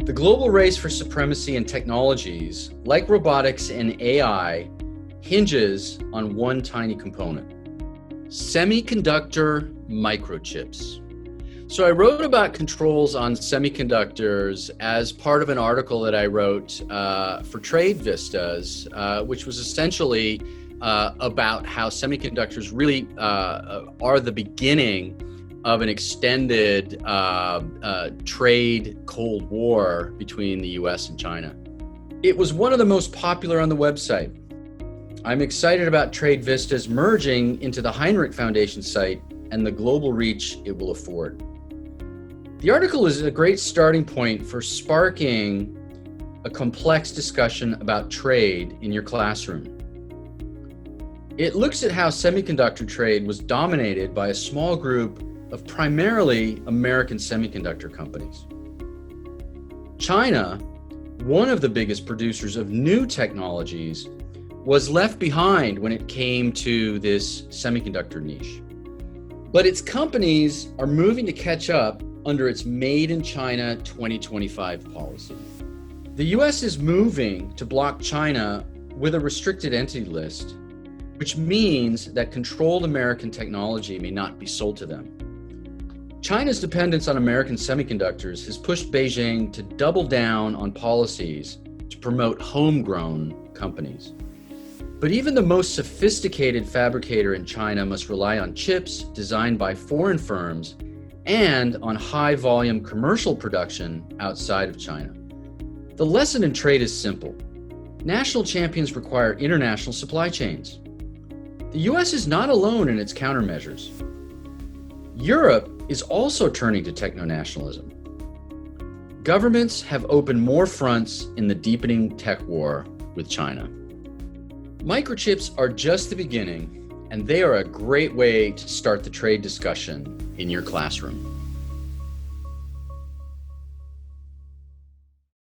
The global race for supremacy in technologies, like robotics and AI, hinges on one tiny component: semiconductor microchips. So I wrote about controls on semiconductors as part of an article that I wrote for TradeVistas, which was essentially about how semiconductors really are the beginning of an extended trade Cold War between the US and China. It was one of the most popular on the website. I'm excited about TradeVistas merging into the Hinrich Foundation site and the global reach it will afford. The article is a great starting point for sparking a complex discussion about trade in your classroom. It looks at how semiconductor trade was dominated by a small group of primarily American semiconductor companies. China, one of the biggest producers of new technologies, was left behind when it came to this semiconductor niche. But its companies are moving to catch up under its Made in China 2025 policy. The US is moving to block China with a restricted entity list, which means that controlled American technology may not be sold to them. China's dependence on American semiconductors has pushed Beijing to double down on policies to promote homegrown companies. But even the most sophisticated fabricator in China must rely on chips designed by foreign firms and on high-volume commercial production outside of China. The lesson in trade is simple. National champions require international supply chains. The US is not alone in its countermeasures. Europe is also turning to techno-nationalism. Governments have opened more fronts in the deepening tech war with China. Microchips are just the beginning, and they are a great way to start the trade discussion in your classroom.